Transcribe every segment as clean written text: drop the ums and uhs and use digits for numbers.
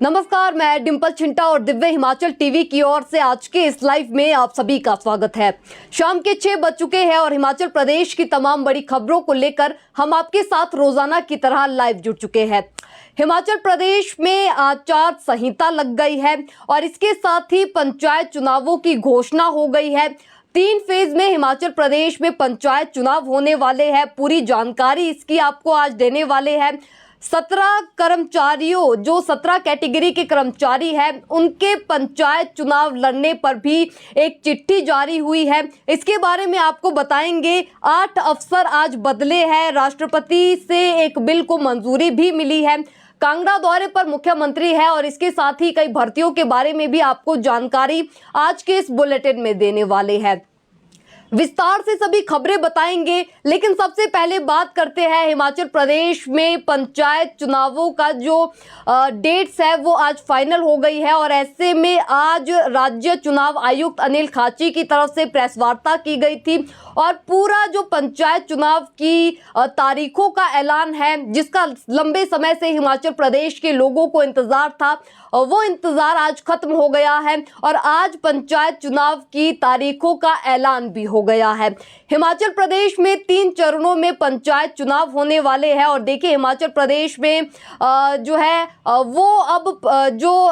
नमस्कार, मैं डिंपल चिंटा और दिव्य हिमाचल टीवी की ओर से आज के इस लाइव में आप सभी का स्वागत है। शाम के 6 बज चुके हैं और हिमाचल प्रदेश की तमाम बड़ी खबरों को लेकर हम आपके साथ रोजाना की तरह लाइव जुड़ चुके हैं। हिमाचल प्रदेश में आचार संहिता लग गई है और इसके साथ ही पंचायत चुनावों की घोषणा हो गई है। 3 फेज में हिमाचल प्रदेश में पंचायत चुनाव होने वाले हैं। पूरी जानकारी इसकी आपको आज देने वाले हैं। 17 कर्मचारियों, जो 17 कैटेगरी के कर्मचारी हैं, उनके पंचायत चुनाव लड़ने पर भी एक चिट्ठी जारी हुई है। इसके बारे में आपको बताएंगे। 8 अफसर आज बदले हैं। राष्ट्रपति से एक बिल को मंजूरी भी मिली है। कांगड़ा दौरे पर मुख्यमंत्री है और इसके साथ ही कई भर्तियों के बारे में भी आपको जानकारी आज के इस बुलेटिन में देने वाले हैं। विस्तार से सभी खबरें बताएंगे, लेकिन सबसे पहले बात करते हैं हिमाचल प्रदेश में पंचायत चुनावों का जो डेट्स है वो आज फाइनल हो गई है। और ऐसे में आज राज्य चुनाव आयुक्त अनिल खाची की तरफ से प्रेस वार्ता की गई थी और पूरा जो पंचायत चुनाव की तारीखों का ऐलान है, जिसका लंबे समय से हिमाचल प्रदेश के लोगों को इंतजार था, वो इंतजार आज खत्म हो गया है और आज पंचायत चुनाव की तारीखों का ऐलान भी हो गया है। हिमाचल प्रदेश में 3 चरणों में पंचायत चुनाव होने वाले हैं। और देखिए, हिमाचल प्रदेश में जो है वो अब जो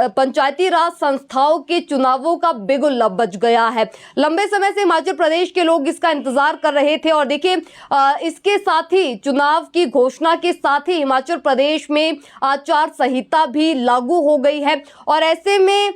पंचायती राज संस्थाओं के चुनावों का बिगुल अब बज गया है। लंबे समय से हिमाचल प्रदेश के लोग इसका इंतजार कर रहे थे और देखिए, इसके साथ ही चुनाव की घोषणा के साथ ही हिमाचल प्रदेश में आचार संहिता भी लागू हो गई है। और ऐसे में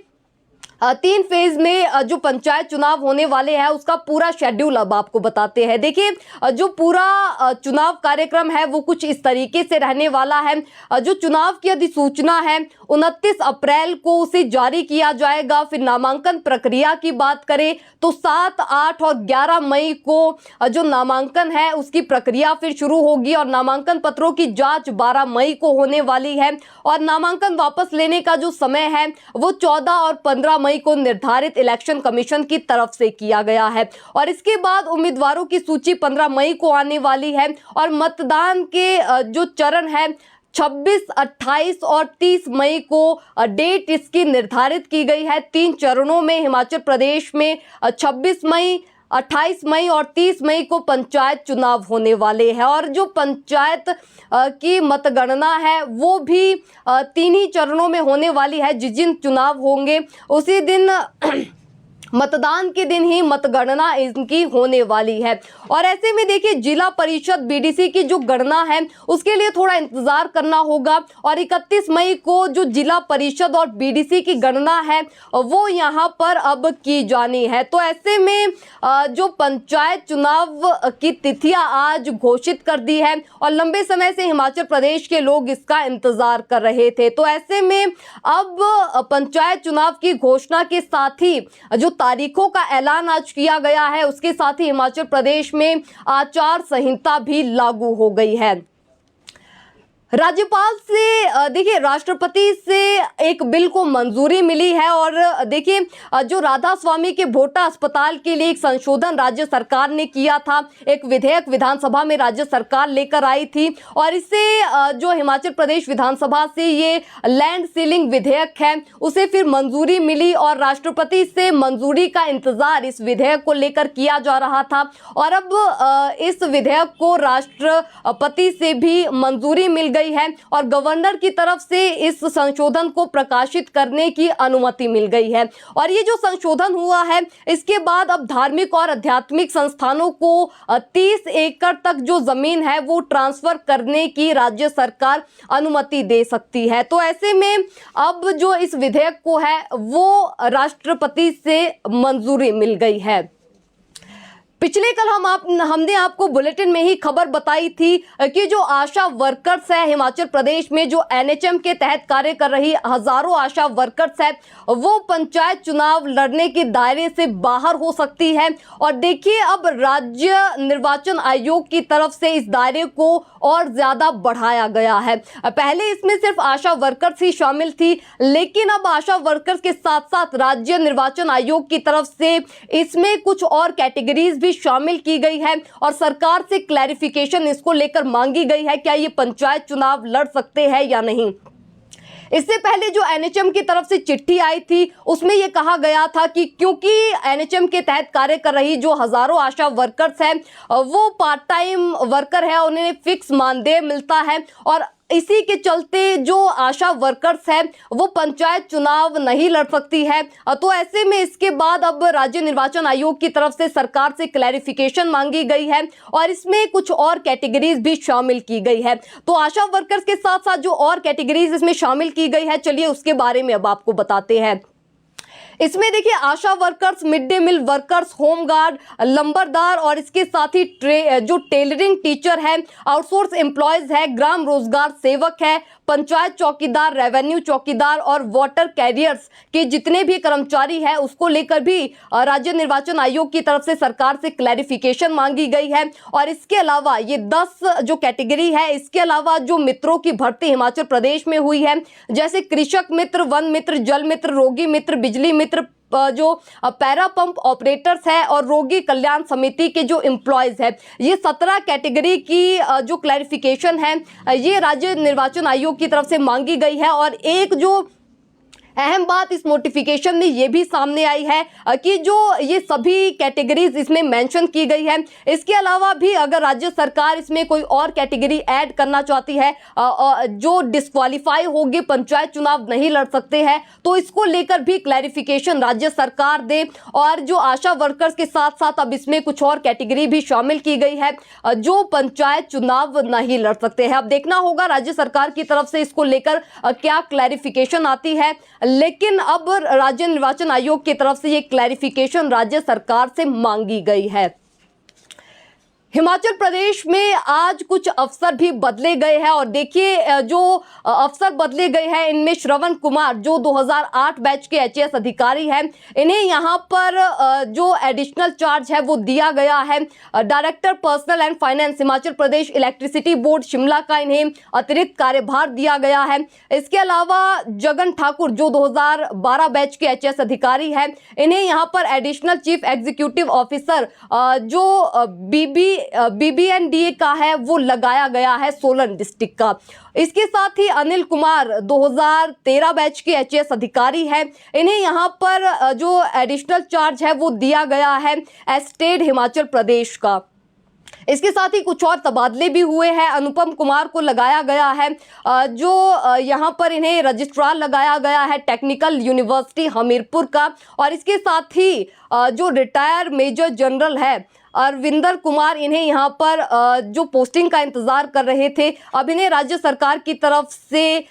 3 फेज में जो पंचायत चुनाव होने वाले हैं उसका पूरा शेड्यूल अब आपको बताते हैं। देखिए, जो पूरा चुनाव कार्यक्रम है वो कुछ इस तरीके से रहने वाला है। जो चुनाव की अधिसूचना है 29 अप्रैल को उसे जारी किया जाएगा। फिर नामांकन प्रक्रिया की बात करें तो 7, 8 और 11 मई को जो नामांकन है उसकी प्रक्रिया फिर शुरू होगी और नामांकन पत्रों की जांच 12 मई को होने वाली है। और नामांकन वापस लेने का जो समय है वो 14 और 15 मई को निर्धारित इलेक्शन कमीशन की तरफ से किया गया है। और इसके बाद उम्मीदवारों की सूची 15 मई को आने वाली है और मतदान के जो चरण है 26, 28 और 30 मई को डेट इसकी निर्धारित की गई है। 3 चरणों में हिमाचल प्रदेश में 26 मई, 28 मई और 30 मई को पंचायत चुनाव होने वाले हैं। और जो पंचायत की मतगणना है वो भी 3 ही चरणों में होने वाली है। जिस दिन चुनाव होंगे उसी दिन मतदान के दिन ही मतगणना इनकी होने वाली है। और ऐसे में देखिए, जिला परिषद बीडीसी की जो गणना है उसके लिए थोड़ा इंतजार करना होगा और 31 मई को जो जिला परिषद और बीडीसी की गणना है वो यहाँ पर अब की जानी है। तो ऐसे में जो पंचायत चुनाव की तिथियां आज घोषित कर दी है और लंबे समय से हिमाचल प्रदेश के लोग इसका इंतजार कर रहे थे। तो ऐसे में अब पंचायत चुनाव की घोषणा के साथ ही जो तारीखों का ऐलान आज किया गया है उसके साथ ही हिमाचल प्रदेश में आचार संहिता भी लागू हो गई है। राज्यपाल से देखिए, राष्ट्रपति से एक बिल को मंजूरी मिली है और देखिए, जो राधा स्वामी के भोटा अस्पताल के लिए एक संशोधन राज्य सरकार ने किया था, एक विधेयक विधानसभा में राज्य सरकार लेकर आई थी और इससे जो हिमाचल प्रदेश विधानसभा से ये लैंड सीलिंग विधेयक है उसे फिर मंजूरी मिली और राष्ट्रपति से मंजूरी का इंतजार इस विधेयक को लेकर किया जा रहा था। और अब इस विधेयक को राष्ट्रपति से भी मंजूरी मिल गई है और गवर्नर की तरफ से इस संशोधन को प्रकाशित करने की अनुमति मिल गई है। और ये जो संशोधन हुआ है इसके बाद अब धार्मिक और आध्यात्मिक संस्थानों को 30 एकड़ तक जो जमीन है वो ट्रांसफर करने की राज्य सरकार अनुमति दे सकती है। तो ऐसे में अब जो इस विधेयक को है वो राष्ट्रपति से मंजूरी मिल गई है। पिछले कल हमने आपको बुलेटिन में ही खबर बताई थी कि जो आशा वर्कर्स है हिमाचल प्रदेश में, जो एनएचएम के तहत कार्य कर रही हजारों आशा वर्कर्स है, वो पंचायत चुनाव लड़ने के दायरे से बाहर हो सकती है। और देखिए, अब राज्य निर्वाचन आयोग की तरफ से इस दायरे को और ज्यादा बढ़ाया गया है। पहले इसमें सिर्फ आशा वर्कर्स ही शामिल थी, लेकिन अब आशा वर्कर्स के साथ साथ राज्य निर्वाचन आयोग की तरफ से इसमें कुछ और कैटेगरीज भी शामिल की गई है और सरकार से क्लैरिफिकेशन इसको लेकर मांगी गई है, क्या ये पंचायत चुनाव लड़ सकते हैं या नहीं। इससे पहले जो एनएचएम की तरफ से चिट्ठी आई थी उसमें यह कहा गया था कि क्योंकि एनएचएम के तहत कार्य कर रही जो हजारों आशा वर्कर्स हैं वो पार्ट टाइम वर्कर है, उन्हें फिक्स मानदेय मिलता है और इसी के चलते जो आशा वर्कर्स है वो पंचायत चुनाव नहीं लड़ सकती है। तो ऐसे में इसके बाद अब राज्य निर्वाचन आयोग की तरफ से सरकार से क्लैरिफिकेशन मांगी गई है और इसमें कुछ और कैटेगरीज भी शामिल की गई है। तो आशा वर्कर्स के साथ साथ जो और कैटेगरीज इसमें शामिल की गई है, चलिए उसके बारे में अब आपको बताते हैं। इसमें देखिए ASHA workers, mid day meal workers, home guard, लंबरदार और इसके साथ ही जो टेलरिंग टीचर है, आउटसोर्स एम्प्लॉयज है, ग्राम रोजगार सेवक है, पंचायत चौकीदार, रेवेन्यू चौकीदार और वाटर कैरियर्स के जितने भी कर्मचारी हैं उसको लेकर भी राज्य निर्वाचन आयोग की तरफ से सरकार से क्लैरिफिकेशन मांगी गई है। और इसके अलावा ये 10 जो कैटेगरी है, इसके अलावा जो मित्रों की भर्ती हिमाचल प्रदेश में हुई है, जैसे कृषक मित्र, वन मित्र, जल मित्र, रोगी मित्र, बिजली मित्र, जो पैरा पंप ऑपरेटर्स है और रोगी कल्याण समिति के जो एम्प्लॉयज है, ये 17 कैटेगरी की जो क्लैरिफिकेशन है ये राज्य निर्वाचन आयोग की तरफ से मांगी गई है। और एक जो अहम बात इस नोटिफिकेशन में ये भी सामने आई है कि जो ये सभी कैटेगरीज इसमें मेंशन की गई है, इसके अलावा भी अगर राज्य सरकार इसमें कोई और कैटेगरी ऐड करना चाहती है जो डिस्क्वालीफाई होगी, पंचायत चुनाव नहीं लड़ सकते हैं, तो इसको लेकर भी क्लैरिफिकेशन राज्य सरकार दे। और जो आशा वर्कर्स के साथ साथ अब इसमें कुछ और कैटेगरी भी शामिल की गई है जो पंचायत चुनाव नहीं लड़ सकते हैं। अब देखना होगा राज्य सरकार की तरफ से इसको लेकर क्या क्लैरिफिकेशन आती है, लेकिन अब राज्य निर्वाचन आयोग की तरफ से ये क्लैरिफिकेशन राज्य सरकार से मांगी गई है। हिमाचल प्रदेश में आज कुछ अफसर भी बदले गए हैं और देखिए जो अफसर बदले गए हैं इनमें श्रवण कुमार जो 2008 बैच के एचएएस अधिकारी हैं, इन्हें यहां पर जो एडिशनल चार्ज है वो दिया गया है। Director personnel and finance Himachal Pradesh electricity board Shimla का इन्हें अतिरिक्त कार्यभार दिया गया है। इसके अलावा जगन ठाकुर जो 2012 बैच के एचएएस अधिकारी हैं, इन्हें यहां पर एडिशनल चीफ एग्जीक्यूटिव ऑफिसर जो BBNDA का है वो लगाया गया है सोलन डिस्ट्रिक्ट का। इसके साथ ही अनिल कुमार 2013 बैच के एचएएस अधिकारी है, इन्हें यहां पर जो एडिशनल चार्ज है वो दिया गया है एस्टेट हिमाचल प्रदेश का। इसके साथ ही कुछ और तबादले भी हुए हैं। अनुपम कुमार को लगाया गया है जो यहाँ पर इन्हें रजिस्ट्रार लगाया गया है टेक्निकल यूनिवर्सिटी हमीरपुर का। और इसके साथ ही जो रिटायर मेजर जनरल है अरविंदर कुमार, इन्हें यहाँ पर जो पोस्टिंग का इंतजार कर रहे थे, अब इन्हें राज्य सरकार की तरफ से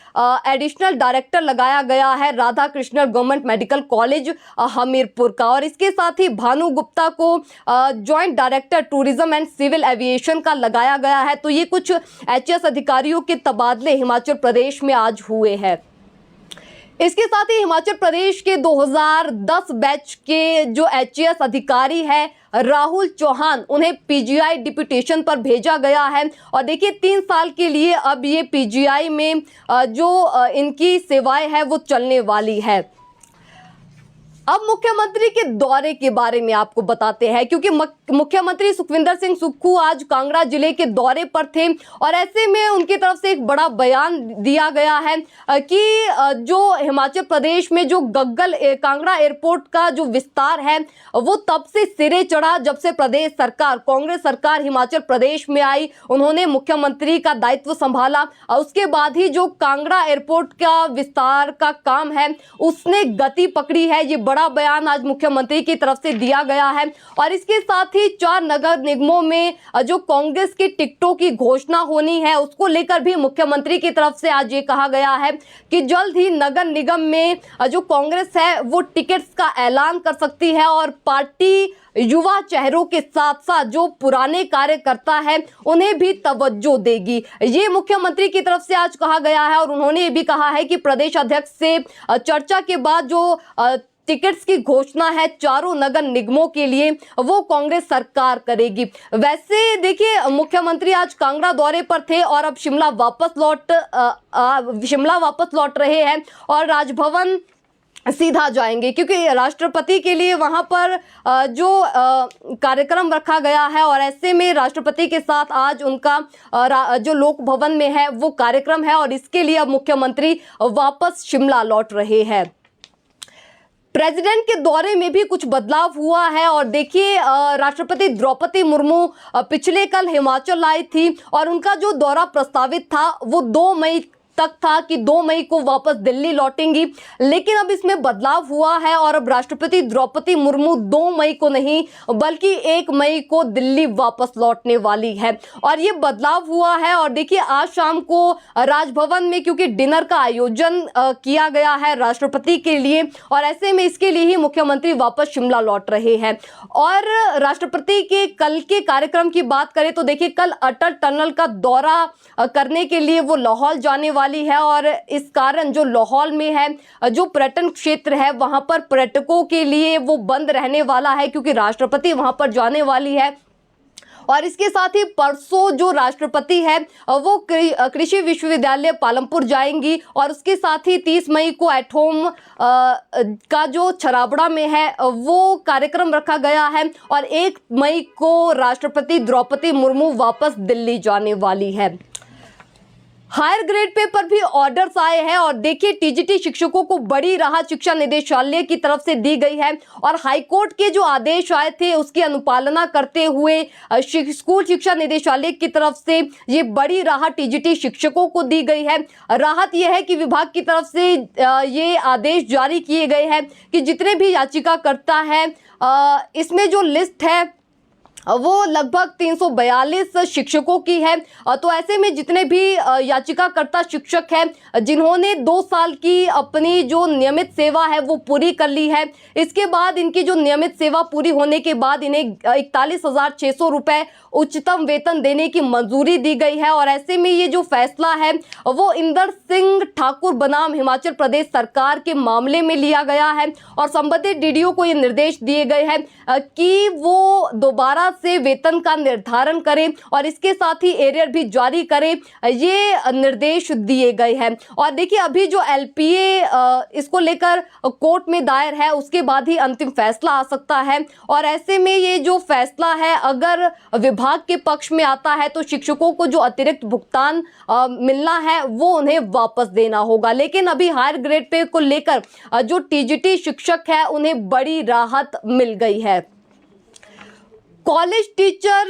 एडिशनल डायरेक्टर लगाया गया है Radha Krishnan government medical college Hamirpur का। और इसके साथ ही भानु गुप्ता को joint director tourism and civil aviation का लगाया गया है। तो ये कुछ एचएएस अधिकारियों के तबादले हिमाचल प्रदेश में आज हुए हैं। इसके साथ ही हिमाचल प्रदेश के 2010 बैच के जो एचएएस अधिकारी है राहुल चौहान, उन्हें पीजीआई डिप्यूटेशन पर भेजा गया है। और देखिए 3 साल के लिए अब ये पीजीआई में जो इनकी सेवाएं है वो चलने वाली है। अब मुख्यमंत्री के दौरे के बारे में आपको बताते हैं, क्योंकि मुख्यमंत्री सुखविंदर सिंह सुक्खू आज कांगड़ा जिले के दौरे पर थे और ऐसे में उनकी तरफ से एक बड़ा बयान दिया गया है कि जो हिमाचल प्रदेश में जो गग्गल कांगड़ा एयरपोर्ट का जो विस्तार है वो तब से सिरे चढ़ा जब से प्रदेश सरकार, कांग्रेस सरकार हिमाचल प्रदेश में आई, उन्होंने मुख्यमंत्री का दायित्व संभाला और उसके बाद ही जो कांगड़ा एयरपोर्ट का विस्तार का काम है उसने गति पकड़ी है। ये बड़ा बयान आज मुख्यमंत्री की तरफ से दिया गया है। और इसके साथ ही 4 नगर निगमों में जो कांग्रेस की टिकटों की घोषणा होनी है उसको लेकर भी मुख्यमंत्री की तरफ से आज ये कहा गया है कि जल्द ही नगर निगम में जो कांग्रेस है वो टिकट्स का ऐलान कर सकती है और पार्टी युवा चेहरों के साथ साथ जो पुराने कार्यकर्ता है उन्हें भी तवज्जो देगी। ये मुख्यमंत्री की तरफ से आज कहा गया है। और उन्होंने ये भी कहा है कि प्रदेश अध्यक्ष से चर्चा के बाद जो टिकट्स की घोषणा है 4 नगर निगमों के लिए वो कांग्रेस सरकार करेगी। वैसे देखिए मुख्यमंत्री आज कांगड़ा दौरे पर थे और अब शिमला वापस लौट रहे हैं और राजभवन सीधा जाएंगे, क्योंकि राष्ट्रपति के लिए वहां पर जो कार्यक्रम रखा गया है, और ऐसे में राष्ट्रपति के साथ आज उनका जो लोक भवन में है वो कार्यक्रम है, और इसके लिए अब मुख्यमंत्री वापस शिमला लौट रहे हैं। प्रेसिडेंट के दौरे में भी कुछ बदलाव हुआ है, और देखिए राष्ट्रपति द्रौपदी मुर्मू पिछले कल हिमाचल आई थी, और उनका जो दौरा प्रस्तावित था वो 2 मई तक था कि 2 मई को वापस दिल्ली लौटेंगी, लेकिन अब इसमें बदलाव हुआ है और अब राष्ट्रपति द्रौपदी मुर्मू 2 मई को नहीं बल्कि 1 मई को दिल्ली वापस लौटने वाली है। और ये बदलाव हुआ है, और देखिए आज शाम को राजभवन में क्योंकि डिनर का आयोजन किया गया है राष्ट्रपति के लिए, और ऐसे में इसके लिए ही मुख्यमंत्री वापस शिमला लौट रहे हैं। और राष्ट्रपति के कल के कार्यक्रम की बात करें तो देखिए कल अटल टनल का दौरा करने के लिए वो लाहौल जाने वाली है, और इस कारण जो लाहौल में है जो पर्यटन क्षेत्र है वहां पर पर्यटकों के लिए वो बंद रहने वाला है, क्योंकि राष्ट्रपति वहां पर जाने वाली है। और इसके साथ ही परसों जो राष्ट्रपति है वो कृषि विश्वविद्यालय पालमपुर जाएंगी, और उसके साथ ही 30 मई को एट होम का जो छराबड़ा में है वो कार्यक्रम रखा गया है, और 1 मई को राष्ट्रपति द्रौपदी मुर्मू वापस दिल्ली जाने वाली है। हायर ग्रेड पे पर भी ऑर्डर्स आए हैं, और देखिए टीजीटी शिक्षकों को बड़ी राहत शिक्षा निदेशालय की तरफ से दी गई है, और हाईकोर्ट के जो आदेश आए थे उसकी अनुपालना करते हुए स्कूल शिक्षा निदेशालय की तरफ से ये बड़ी राहत टीजीटी शिक्षकों को दी गई है। राहत यह है कि विभाग की तरफ से ये आदेश जारी किए गए हैं कि जितने भी याचिकाकर्ता हैं इसमें जो लिस्ट है वो लगभग 342 शिक्षकों की है। तो ऐसे में जितने भी याचिकाकर्ता शिक्षक हैं जिन्होंने 2 साल की अपनी जो नियमित सेवा है वो पूरी कर ली है, इसके बाद इनकी जो नियमित सेवा पूरी होने के बाद इन्हें 41,600 रुपये उच्चतम वेतन देने की मंजूरी दी गई है। और ऐसे में ये जो फैसला है वो इंदर सिंह ठाकुर बनाम हिमाचल प्रदेश सरकार के मामले में लिया गया है, और संबंधित डीडीओ को ये निर्देश दिए गए हैं कि वो दोबारा से वेतन का निर्धारण करें, और इसके साथ ही एरियर भी जारी करें, ये निर्देश दिए गए हैं। और देखिए अभी जो एलपीए इसको लेकर कोर्ट में दायर है उसके बाद ही अंतिम फैसला आ सकता है, और ऐसे में ये जो फैसला है अगर विभाग के पक्ष में आता है तो शिक्षकों को जो अतिरिक्त भुगतान मिलना है वो उन्हें वापस देना होगा। लेकिन अभी हायर ग्रेड पे को लेकर जो टीजीटी शिक्षक है उन्हें बड़ी राहत मिल गई है। कॉलेज टीचर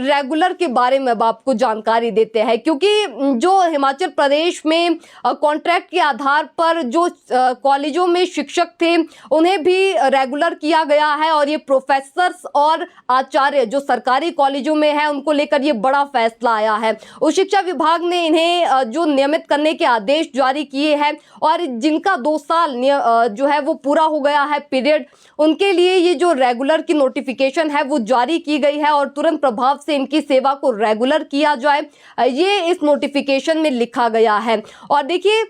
रेगुलर के बारे में अब आपको जानकारी देते हैं, क्योंकि जो हिमाचल प्रदेश में कॉन्ट्रैक्ट के आधार पर जो कॉलेजों में शिक्षक थे उन्हें भी रेगुलर किया गया है, और ये प्रोफेसर्स और आचार्य जो सरकारी कॉलेजों में हैं उनको लेकर ये बड़ा फैसला आया है। उच्च शिक्षा विभाग ने इन्हें जो नियमित करने के आदेश जारी किए हैं, और जिनका 2 साल जो है वो पूरा हो गया है पीरियड, उनके लिए ये जो रेगुलर की नोटिफिकेशन है वो जारी की गई है, और तुरंत प्रभाव से इनकी सेवा को रेगुलर किया जाए ये इस नोटिफिकेशन में लिखा गया है। और देखिए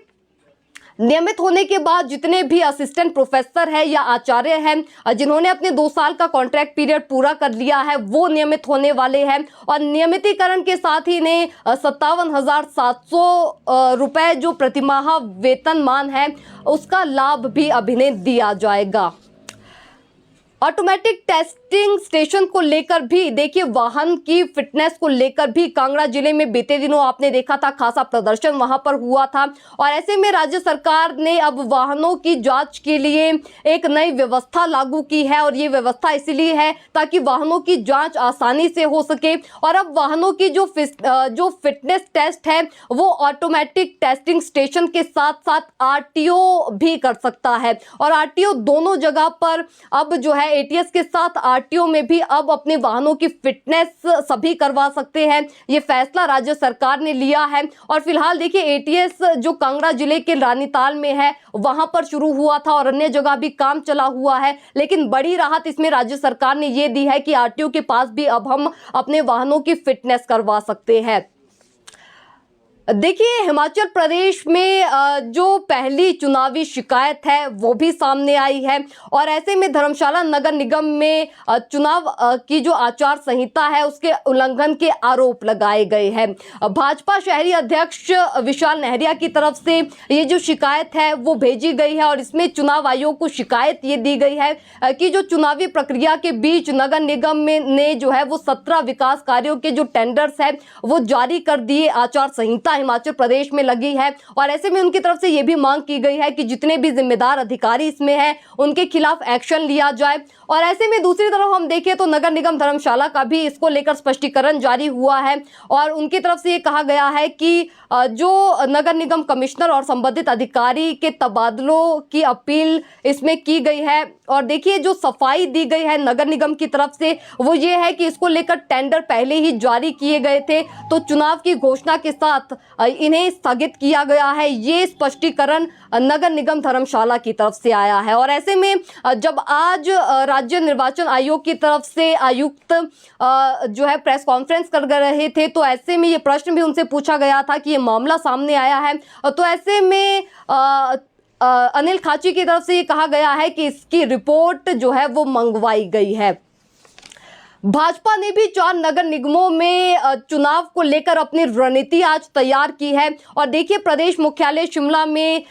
नियमित होने के बाद जितने भी असिस्टेंट प्रोफेसर है या आचार्य हैं जिन्होंने अपने 2 साल का कॉन्ट्रैक्ट पीरियड पूरा कर लिया है वो नियमित होने वाले हैं, और नियमितीकरण के साथ ही इन्हें 57,700 रुपये जो प्रतिमाह वेतनमान है उसका लाभ भी अब इन्हें दिया जाएगा। ऑटोमेटिक टेस्टिंग स्टेशन को लेकर भी देखिए वाहन की फिटनेस को लेकर भी कांगड़ा जिले में बीते दिनों आपने देखा था खासा प्रदर्शन वहां पर हुआ था, और ऐसे में राज्य सरकार ने अब वाहनों की जांच के लिए एक नई व्यवस्था लागू की है, और ये व्यवस्था इसलिए है ताकि वाहनों की जांच आसानी से हो सके। और अब वाहनों की जो फिटनेस टेस्ट है वो ऑटोमेटिक टेस्टिंग स्टेशन के साथ साथ आरटीओ भी कर सकता है, और आरटीओ दोनों जगह पर अब जो है एटीएस के साथ आरटीओ में भी अब अपने वाहनों की फिटनेस सभी करवा सकते हैं। ये फैसला राज्य सरकार ने लिया है, और फिलहाल देखिए एटीएस जो कांगड़ा जिले के रानीताल में है वहां पर शुरू हुआ था और अन्य जगह भी काम चला हुआ है, लेकिन बड़ी राहत इसमें राज्य सरकार ने ये दी है कि आरटीओ के पास भी अब हम अपने वाहनों की फिटनेस करवा सकते हैं। देखिए, हिमाचल प्रदेश में जो पहली चुनावी शिकायत है वो भी सामने आई है और ऐसे में धर्मशाला नगर निगम में चुनाव की जो आचार संहिता है उसके उल्लंघन के आरोप लगाए गए हैं। भाजपा शहरी अध्यक्ष विशाल नेहरिया की तरफ से ये जो शिकायत है वो भेजी गई है और इसमें चुनाव आयोग को शिकायत ये दी गई है कि जो चुनावी प्रक्रिया के बीच नगर निगम में ने जो है वो 17 विकास कार्यों के जो टेंडर्स है वो जारी कर दिए। आचार संहिता हिमाचल प्रदेश में लगी है और ऐसे में उनकी तरफ से यह भी मांग की गई है कि जितने भी जिम्मेदार अधिकारी इसमें हैं उनके खिलाफ एक्शन लिया जाए। और ऐसे में दूसरी तरफ हम देखें तो नगर निगम धर्मशाला का भी इसको लेकर स्पष्टीकरण जारी हुआ है और उनकी तरफ से ये कहा गया है कि जो नगर निगम कमिश्नर और संबंधित अधिकारी के तबादलों की अपील इसमें की गई है। और देखिए, जो सफाई दी गई है नगर निगम की तरफ से वो ये है कि इसको लेकर टेंडर पहले ही जारी किए गए थे तो चुनाव की घोषणा के साथ इन्हें स्थगित किया गया है। ये स्पष्टीकरण नगर निगम धर्मशाला की तरफ से आया है। और ऐसे में जब आज राज्य निर्वाचन आयोग की तरफ से आयुक्त जो है प्रेस कॉन्फ्रेंस कर रहे थे तो ऐसे में ये प्रश्न भी उनसे पूछा गया था कि ये मामला सामने आया है तो ऐसे में अनिल खाची की तरफ से ये कहा गया है कि इसकी रिपोर्ट जो है वो मंगवाई गई है। भाजपा ने भी 4 नगर निगमों में चुनाव को लेकर अपनी रणनीति आज तैयार की है और देखिए, प्रदेश मुख्यालय शिमला में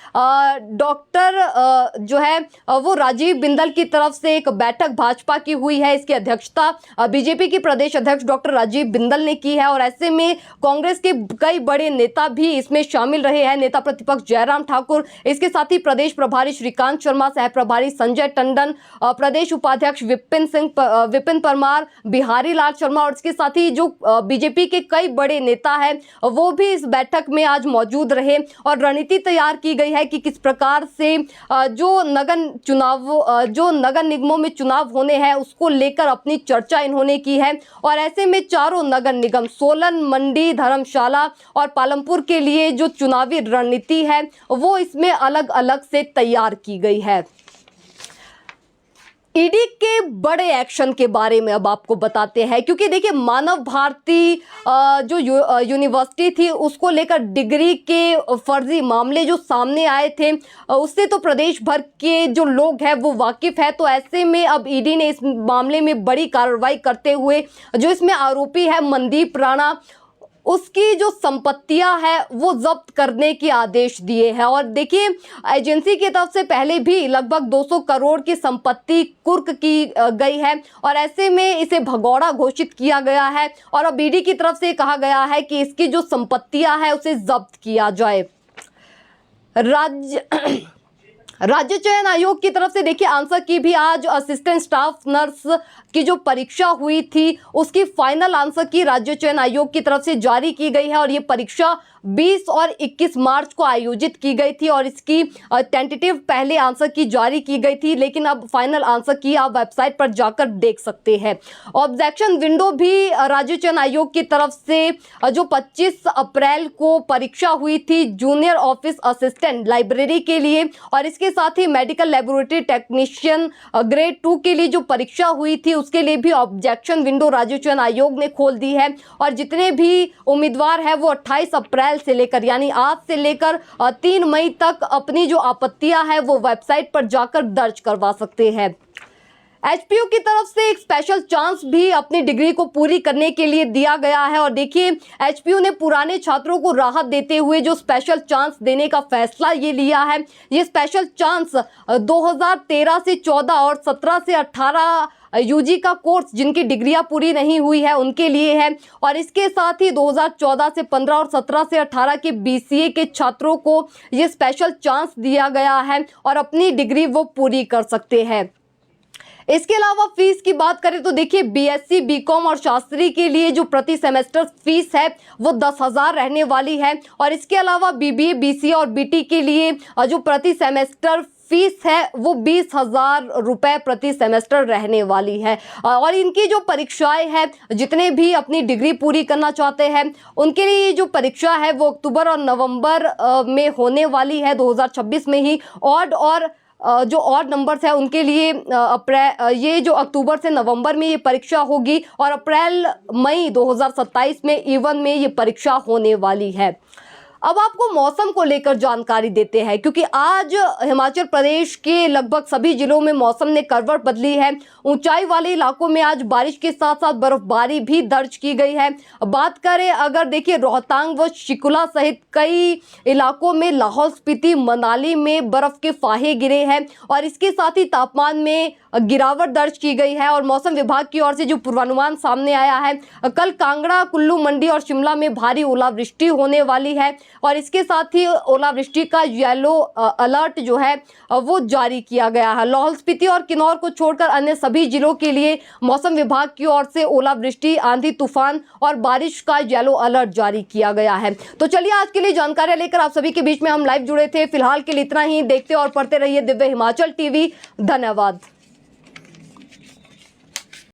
डॉक्टर जो है वो राजीव बिंदल की तरफ से एक बैठक भाजपा की हुई है। इसकी अध्यक्षता बीजेपी की प्रदेश अध्यक्ष डॉक्टर राजीव बिंदल ने की है और ऐसे में कांग्रेस के कई बड़े नेता भी इसमें शामिल रहे हैं। नेता प्रतिपक्ष जयराम ठाकुर, इसके साथ ही प्रदेश प्रभारी श्रीकांत शर्मा, सह प्रभारी संजय टंडन, प्रदेश उपाध्यक्ष विपिन परमार, बिहारी लाल शर्मा और इसके साथ ही जो बीजेपी के कई बड़े नेता हैं वो भी इस बैठक में आज मौजूद रहे और रणनीति तैयार की गई है कि किस प्रकार से जो नगर निगमों में चुनाव होने हैं उसको लेकर अपनी चर्चा इन्होंने की है। और ऐसे में चारों नगर निगम सोलन, मंडी, धर्मशाला और पालमपुर के लिए जो चुनावी रणनीति है वो इसमें अलग अलग से तैयार की गई है। ईडी के बड़े एक्शन के बारे में अब आपको बताते हैं क्योंकि देखिए, मानव भारती जो यूनिवर्सिटी थी उसको लेकर डिग्री के फर्जी मामले जो सामने आए थे उससे तो प्रदेश भर के जो लोग हैं वो वाकिफ है। तो ऐसे में अब ईडी ने इस मामले में बड़ी कार्रवाई करते हुए जो इसमें आरोपी है मनदीप राणा उसकी जो संपत्तियां है वो जब्त करने के आदेश दिए हैं। और देखिए, एजेंसी की तरफ से पहले भी लगभग 200 करोड़ की संपत्ति कुर्क की गई है और ऐसे में इसे भगौड़ा घोषित किया गया है और अब ईडी की तरफ से कहा गया है कि इसकी जो संपत्तियां है उसे जब्त किया जाए। राज्य चयन आयोग की तरफ से देखिए, आंसर की भी आज असिस्टेंट स्टाफ नर्स की जो परीक्षा हुई थी उसकी फाइनल आंसर की राज्य चयन आयोग की तरफ से जारी की गई है और ये परीक्षा 20 और 21 मार्च को आयोजित की गई थी और इसकी टेंटेटिव पहले आंसर की जारी की गई थी लेकिन अब फाइनल आंसर की आप वेबसाइट पर जाकर देख सकते हैं। ऑब्जेक्शन विंडो भी राज्य चयन आयोग की तरफ से जो 25 अप्रैल को परीक्षा हुई थी जूनियर ऑफिस असिस्टेंट लाइब्रेरी के लिए और इसके साथ ही मेडिकल लेबोरेटरी टेक्नीशियन ग्रेड 2 के लिए जो परीक्षा हुई थी उसके लिए भी ऑब्जेक्शन विंडो राज्य चयन आयोग ने खोल दी है और जितने भी उम्मीदवार हैं वो 28 अप्रैल से लेकर यानी आज से लेकर 3 मई तक अपनी जो आपत्तियां हैं वो वेबसाइट पर जाकर दर्ज करवा सकते हैं। एचपीयू की तरफ से एक स्पेशल चांस भी अपनी डिग्री को पूरी करने के लिए दिया गया है और देखिए, एचपीयू ने पुराने छात्रों को राहत देते हुए जो स्पेशल चांस देने का फैसला ये लिया है। ये स्पेशल चांस 2013 से 14 और 17 से 18 यूजी का कोर्स जिनकी डिग्रियां पूरी नहीं हुई है उनके लिए है और इसके साथ ही 2014 से 15 और 17 से 18 के बीसीए के छात्रों को ये स्पेशल चांस दिया गया है और अपनी डिग्री वो पूरी कर सकते हैं। इसके अलावा फीस की बात करें तो देखिए, बीएससी, बीकॉम और शास्त्री के लिए जो प्रति सेमेस्टर फीस है वो 10,000 रहने वाली है और इसके अलावा बीबीए, बीसीए और बीटी के लिए जो प्रति सेमेस्टर फीस है वो 20,000 रुपए प्रति सेमेस्टर रहने वाली है। और इनकी जो परीक्षाएं हैं, जितने भी अपनी डिग्री पूरी करना चाहते हैं उनके लिए ये जो परीक्षा है वो अक्टूबर और नवंबर में होने वाली है 2026 में ही। और जो ऑड नंबर्स है उनके लिए ये जो अक्टूबर से नवंबर में ये परीक्षा होगी और अप्रैल मई 2027 में इवन में ये परीक्षा होने वाली है। अब आपको मौसम को लेकर जानकारी देते हैं, क्योंकि आज हिमाचल प्रदेश के लगभग सभी जिलों में मौसम ने करवट बदली है। ऊंचाई वाले इलाकों में आज बारिश के साथ साथ बर्फबारी भी दर्ज की गई है। बात करें अगर देखिए रोहतांग व शिकुला सहित कई इलाकों में, लाहौल स्पीति, मनाली में बर्फ के फाहे गिरे हैं और इसके साथ ही तापमान में गिरावट दर्ज की गई है। और मौसम विभाग की ओर से जो पूर्वानुमान सामने आया है, कल कांगड़ा, कुल्लू, मंडी और शिमला में भारी ओलावृष्टि होने वाली है और इसके साथ ही ओलावृष्टि का येलो अलर्ट जो है वो जारी किया गया है। लाहौल स्पीति और किन्नौर को छोड़कर अन्य सभी जिलों के लिए मौसम विभाग की ओर से ओलावृष्टि, आंधी तूफान और बारिश का येलो अलर्ट जारी किया गया है। तो चलिए आज के लिए जानकारी लेकर आप सभी के बीच में हम लाइव जुड़े थे। फिलहाल के लिए इतना ही। देखते और पढ़ते रहिए दिव्य हिमाचल टीवी। धन्यवाद।